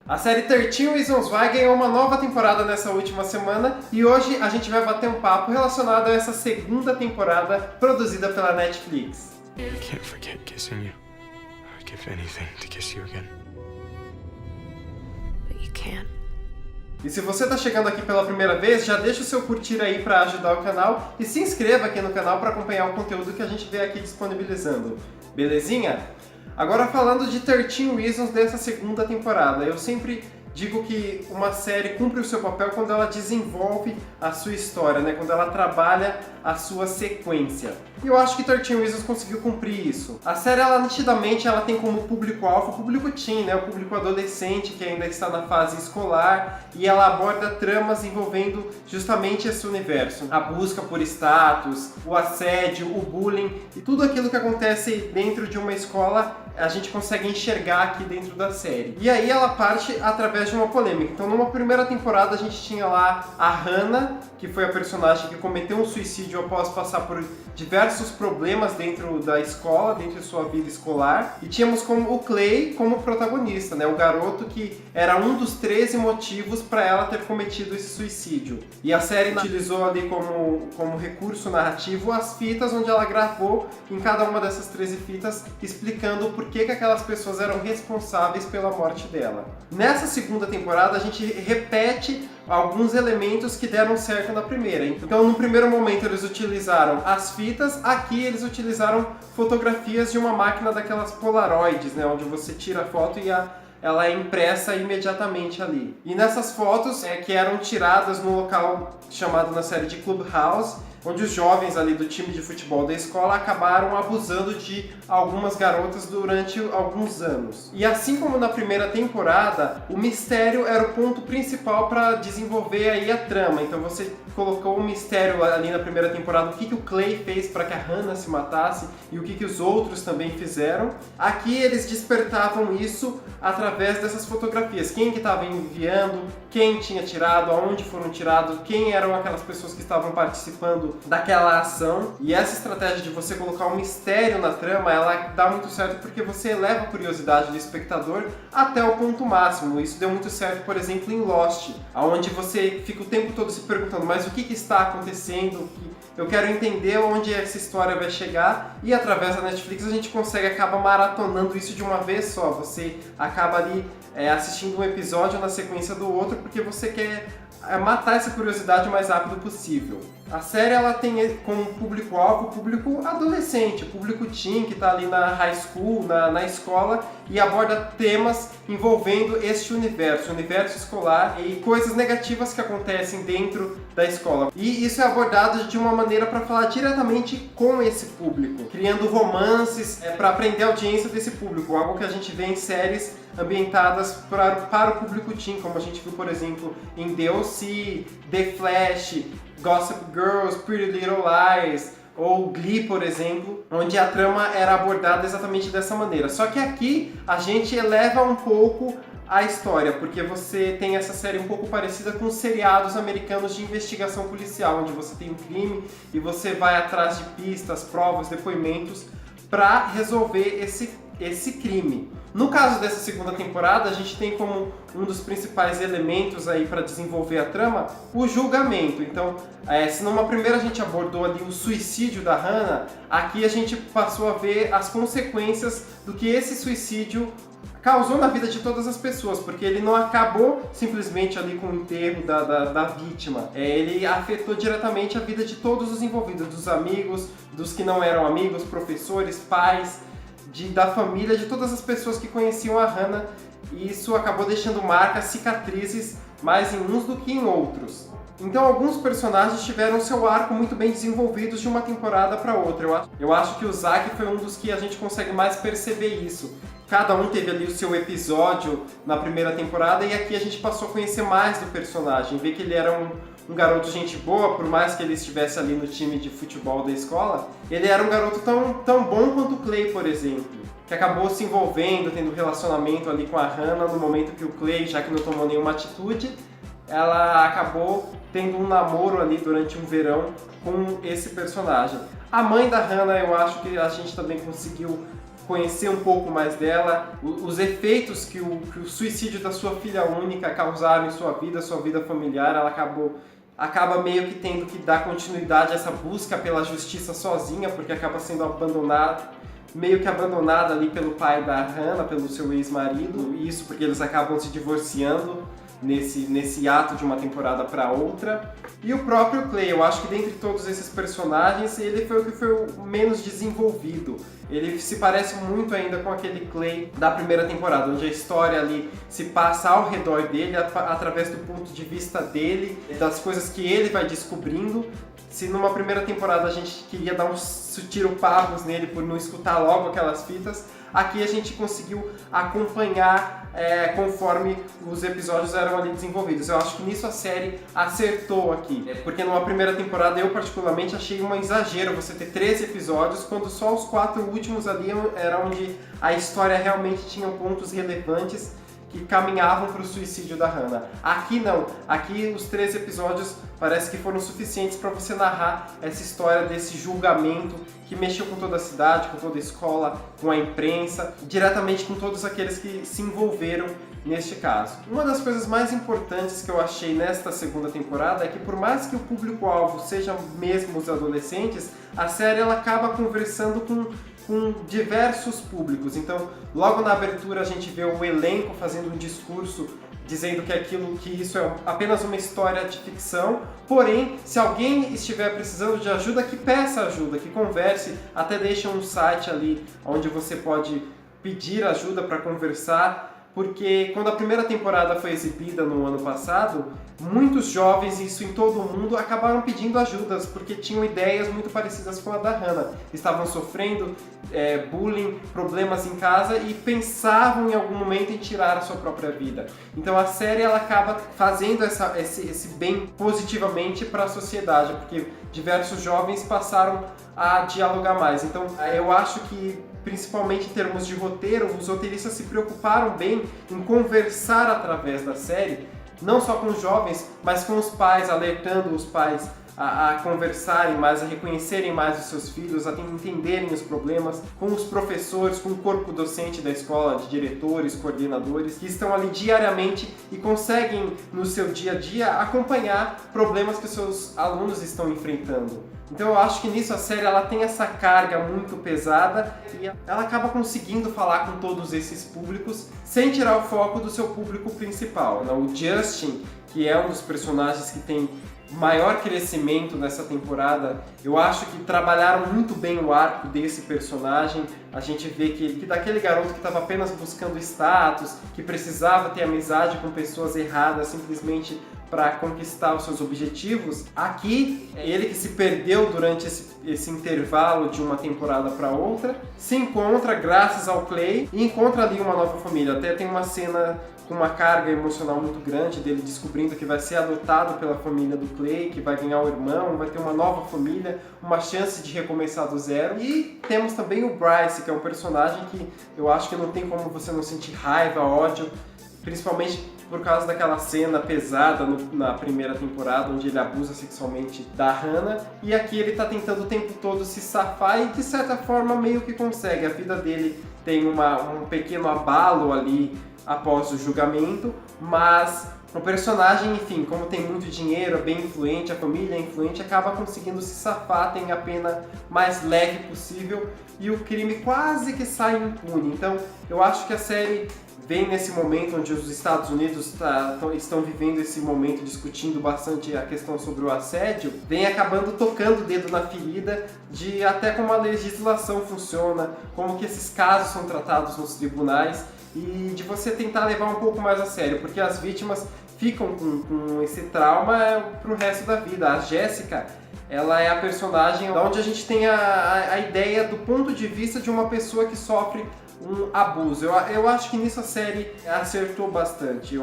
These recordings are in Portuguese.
A série 13 Reasons Why ganhou uma nova temporada nessa última semana e hoje a gente vai bater um papo relacionado a essa segunda temporada produzida pela Netflix. I can't forget kissing you. I'd give anything to kiss you again. But you can. E se você está chegando aqui pela primeira vez, já deixa o seu curtir aí para ajudar o canal e se inscreva aqui no canal para acompanhar o conteúdo que a gente vê aqui disponibilizando. Belezinha? Agora falando de 13 Reasons dessa segunda temporada, eu sempre digo que uma série cumpre o seu papel quando ela desenvolve a sua história, né? Quando ela trabalha a sua sequência. E eu acho que 13 Reasons conseguiu cumprir isso. A série, ela nitidamente, ela tem como público-alvo o público teen, né? O público adolescente que ainda está na fase escolar, e ela aborda tramas envolvendo justamente esse universo. A busca por status, o assédio, o bullying e tudo aquilo que acontece dentro de uma escola a gente consegue enxergar aqui dentro da série. E aí ela parte através de uma polêmica. Então numa primeira temporada a gente tinha lá a Hannah, que foi a personagem que cometeu um suicídio após passar por diversos problemas dentro da escola, dentro de sua vida escolar. E tínhamos como o Clay como protagonista, né? O garoto que era um dos 13 motivos para ela ter cometido esse suicídio. E a série utilizou ali como recurso narrativo as fitas onde ela gravou em cada uma dessas 13 fitas, explicando por que aquelas pessoas eram responsáveis pela morte dela. Nessa segunda temporada a gente repete alguns elementos que deram certo na primeira. Então, no primeiro momento eles utilizaram as fitas, aqui eles utilizaram fotografias de uma máquina daquelas Polaroids, né, onde você tira a foto e ela é impressa imediatamente ali. E nessas fotos, que eram tiradas no local chamado na série de Clubhouse, onde os jovens ali do time de futebol da escola acabaram abusando de algumas garotas durante alguns anos. E assim como na primeira temporada, o mistério era o ponto principal para desenvolver aí a trama. Então você colocou um mistério ali na primeira temporada, o que o Clay fez para que a Hannah se matasse e o que os outros também fizeram. Aqui eles despertavam isso através dessas fotografias. Quem que estava enviando, quem tinha tirado, aonde foram tirados, quem eram aquelas pessoas que estavam participando daquela ação. E essa estratégia de você colocar um mistério na trama, ela dá muito certo porque você eleva a curiosidade do espectador até o ponto máximo. Isso deu muito certo, por exemplo, em Lost, onde você fica o tempo todo se perguntando, mas o que está acontecendo? Eu quero entender onde essa história vai chegar, e através da Netflix a gente acaba maratonando isso de uma vez só. Você acaba ali assistindo um episódio na sequência do outro porque você quer matar essa curiosidade o mais rápido possível. A série, ela tem como público-alvo o público adolescente, o público teen que está ali na high school, na escola, e aborda temas envolvendo este universo, o universo escolar e coisas negativas que acontecem dentro da escola. E isso é abordado de uma maneira para falar diretamente com esse público, criando romances para prender a audiência desse público, algo que a gente vê em séries ambientadas para o público teen, como a gente viu, por exemplo, em DLC, The Flash, Gossip Girl, Pretty Little Lies ou Glee, por exemplo, onde a trama era abordada exatamente dessa maneira. Só que aqui a gente eleva um pouco a história, porque você tem essa série um pouco parecida com os seriados americanos de investigação policial, onde você tem um crime e você vai atrás de pistas, provas, depoimentos para resolver esse crime. No caso dessa segunda temporada, a gente tem como um dos principais elementos aí para desenvolver a trama o julgamento. Então, se numa primeira a gente abordou ali o suicídio da Hannah, aqui a gente passou a ver as consequências do que esse suicídio causou na vida de todas as pessoas, porque ele não acabou simplesmente ali com o enterro da vítima. Ele afetou diretamente a vida de todos os envolvidos, dos amigos, dos que não eram amigos, professores, pais, da família, de todas as pessoas que conheciam a Hannah, e isso acabou deixando marcas, cicatrizes, mais em uns do que em outros. Então alguns personagens tiveram seu arco muito bem desenvolvidos de uma temporada para outra. Eu acho que o Zack foi um dos que a gente consegue mais perceber isso. Cada um teve ali o seu episódio na primeira temporada, e aqui a gente passou a conhecer mais do personagem, ver que ele era um garoto gente boa, por mais que ele estivesse ali no time de futebol da escola, ele era um garoto tão bom quanto o Clay, por exemplo, que acabou se envolvendo, tendo um relacionamento ali com a Hannah no momento que o Clay, já que não tomou nenhuma atitude, ela acabou tendo um namoro ali durante um verão com esse personagem. A mãe da Hannah, eu acho que a gente também conseguiu conhecer um pouco mais dela, os efeitos que o suicídio da sua filha única causaram em sua vida familiar. Ela acaba meio que tendo que dar continuidade a essa busca pela justiça sozinha, porque acaba sendo meio que abandonada ali pelo pai da Hannah, pelo seu ex-marido, isso porque eles acabam se divorciando nesse ato de uma temporada para outra. E o próprio Clay, eu acho que dentre todos esses personagens, ele foi o que foi o menos desenvolvido. Ele se parece muito ainda com aquele Clay da primeira temporada, onde a história ali se passa ao redor dele, através do ponto de vista dele, das coisas que ele vai descobrindo. Se numa primeira temporada a gente queria dar uns tiro-parros nele por não escutar logo aquelas fitas, aqui a gente conseguiu acompanhar conforme os episódios eram ali desenvolvidos. Eu acho que nisso a série acertou aqui, porque numa primeira temporada eu particularmente achei um exagero você ter 13 episódios, quando só os 4 últimos ali era onde a história realmente tinha pontos relevantes que caminhavam para o suicídio da Hannah. Aqui não, aqui os 13 episódios parece que foram suficientes para você narrar essa história desse julgamento que mexeu com toda a cidade, com toda a escola, com a imprensa, diretamente com todos aqueles que se envolveram neste caso. Uma das coisas mais importantes que eu achei nesta segunda temporada é que, por mais que o público-alvo seja mesmo os adolescentes, a série ela acaba conversando com diversos públicos. Então, logo na abertura a gente vê o elenco fazendo um discurso dizendo que isso é apenas uma história de ficção, porém, se alguém estiver precisando de ajuda, que peça ajuda, que converse, até deixa um site ali onde você pode pedir ajuda para conversar, porque quando a primeira temporada foi exibida no ano passado, muitos jovens, isso em todo o mundo, acabaram pedindo ajudas, porque tinham ideias muito parecidas com a da Hannah. Estavam sofrendo bullying, problemas em casa e pensavam em algum momento em tirar a sua própria vida. Então a série ela acaba fazendo esse bem positivamente para a sociedade, porque diversos jovens passaram a dialogar mais. Então eu acho que, principalmente em termos de roteiro, os roteiristas se preocuparam bem em conversar através da série, não só com os jovens, mas com os pais, alertando os pais a conversarem mais, a reconhecerem mais os seus filhos, a entenderem os problemas, com os professores, com o corpo docente da escola, de diretores, coordenadores, que estão ali diariamente e conseguem, no seu dia a dia, acompanhar problemas que os seus alunos estão enfrentando. Então eu acho que nisso a série ela tem essa carga muito pesada e ela acaba conseguindo falar com todos esses públicos sem tirar o foco do seu público principal, né? O Justin, que é um dos personagens que tem maior crescimento nessa temporada, eu acho que trabalharam muito bem o arco desse personagem. A gente vê que daquele garoto que estava apenas buscando status, que precisava ter amizade com pessoas erradas simplesmente para conquistar os seus objetivos, aqui ele que se perdeu durante esse intervalo de uma temporada para outra, se encontra graças ao Clay e encontra ali uma nova família. Até tem uma cena com uma carga emocional muito grande dele descobrindo que vai ser adotado pela família do Clay, que vai ganhar um irmão, vai ter uma nova família, uma chance de recomeçar do zero. E temos também o Bryce, que é um personagem que eu acho que não tem como você não sentir raiva, ódio, principalmente por causa daquela cena pesada na primeira temporada, onde ele abusa sexualmente da Hannah, e aqui ele tá tentando o tempo todo se safar e de certa forma meio que consegue. A vida dele tem um pequeno abalo ali após o julgamento, mas o personagem, enfim, como tem muito dinheiro, é bem influente, a família é influente, acaba conseguindo se safar, tem a pena mais leve possível e o crime quase que sai impune. Então eu acho que a série vem nesse momento onde os Estados Unidos estão vivendo esse momento, discutindo bastante a questão sobre o assédio, vem acabando tocando o dedo na ferida de até como a legislação funciona, como que esses casos são tratados nos tribunais e de você tentar levar um pouco mais a sério, porque as vítimas ficam com esse trauma pro resto da vida. A Jéssica, ela é a personagem onde a gente tem a ideia do ponto de vista de uma pessoa que sofre um abuso. Eu acho que nisso a série acertou bastante.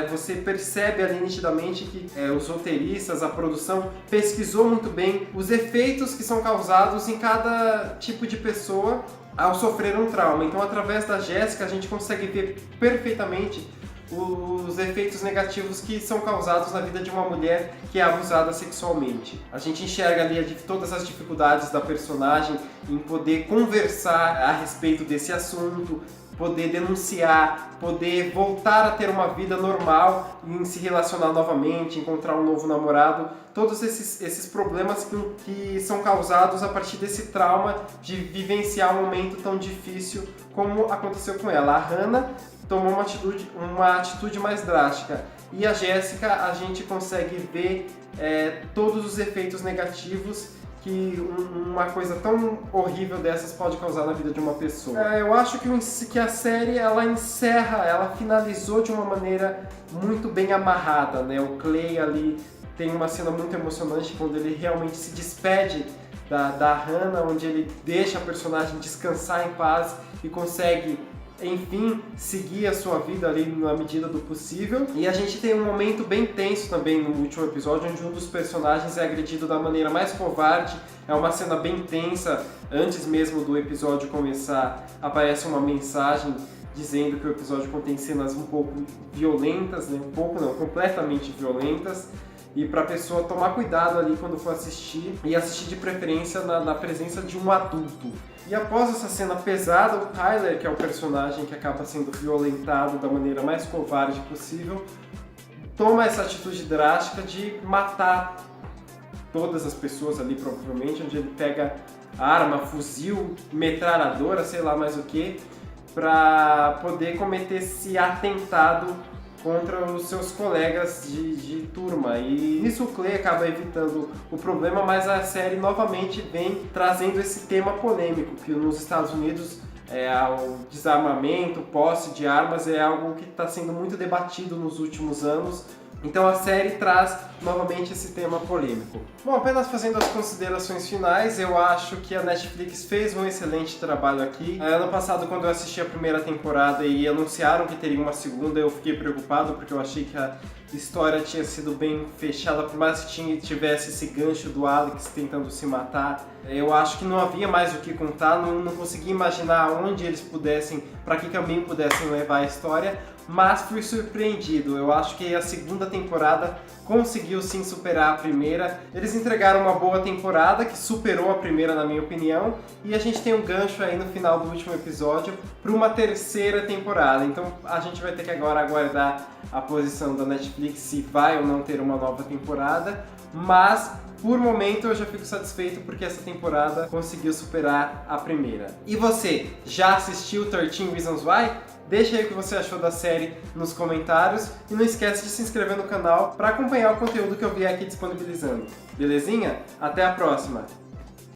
Você percebe ali nitidamente que os roteiristas, a produção, pesquisou muito bem os efeitos que são causados em cada tipo de pessoa ao sofrer um trauma. Então, através da Jéssica, a gente consegue ver perfeitamente os efeitos negativos que são causados na vida de uma mulher que é abusada sexualmente. A gente enxerga ali todas as dificuldades da personagem em poder conversar a respeito desse assunto, poder denunciar, poder voltar a ter uma vida normal, em se relacionar novamente, encontrar um novo namorado, todos esses problemas que são causados a partir desse trauma de vivenciar um momento tão difícil como aconteceu com ela. A Hannah tomou uma atitude mais drástica, e a Jéssica, a gente consegue ver todos os efeitos negativos que uma coisa tão horrível dessas pode causar na vida de uma pessoa. Eu acho que a série, ela finalizou de uma maneira muito bem amarrada, né? O Clay ali tem uma cena muito emocionante quando ele realmente se despede da Hannah, onde ele deixa a personagem descansar em paz e consegue, enfim, seguir a sua vida ali na medida do possível. E a gente tem um momento bem tenso também no último episódio, onde um dos personagens é agredido da maneira mais covarde. É uma cena bem tensa. Antes mesmo do episódio começar, aparece uma mensagem dizendo que o episódio contém cenas um pouco violentas, né? Um pouco não, completamente violentas. E para a pessoa tomar cuidado ali quando for assistir, e assistir de preferência na presença de um adulto. E após essa cena pesada, o Tyler, que é o personagem que acaba sendo violentado da maneira mais covarde possível, toma essa atitude drástica de matar todas as pessoas ali, provavelmente, onde ele pega arma, fuzil, metralhadora, sei lá mais o que, para poder cometer esse atentado contra os seus colegas de turma. E nisso o Clay acaba evitando o problema, mas a série novamente vem trazendo esse tema polêmico, que nos Estados Unidos o desarmamento, posse de armas é algo que está sendo muito debatido nos últimos anos. Então a série traz novamente esse tema polêmico. Bom, apenas fazendo as considerações finais, eu acho que a Netflix fez um excelente trabalho aqui. Ano passado, quando eu assisti a primeira temporada e anunciaram que teria uma segunda, eu fiquei preocupado porque eu achei que a história tinha sido bem fechada, por mais que tivesse esse gancho do Alex tentando se matar. Eu acho que não havia mais o que contar, não conseguia imaginar onde eles pudessem, para que caminho pudessem levar a história, mas fui surpreendido. Eu acho que a segunda temporada conseguiu sim superar a primeira. Eles entregaram uma boa temporada que superou a primeira, na minha opinião, e a gente tem um gancho aí no final do último episódio para uma terceira temporada. Então a gente vai ter que agora aguardar a posição da Netflix se vai ou não ter uma nova temporada, mas por momento eu já fico satisfeito porque essa temporada conseguiu superar a primeira. E você, já assistiu 13 Reasons Why? Deixa aí o que você achou da série nos comentários e não esquece de se inscrever no canal para acompanhar o conteúdo que eu vier aqui disponibilizando. Belezinha? Até a próxima!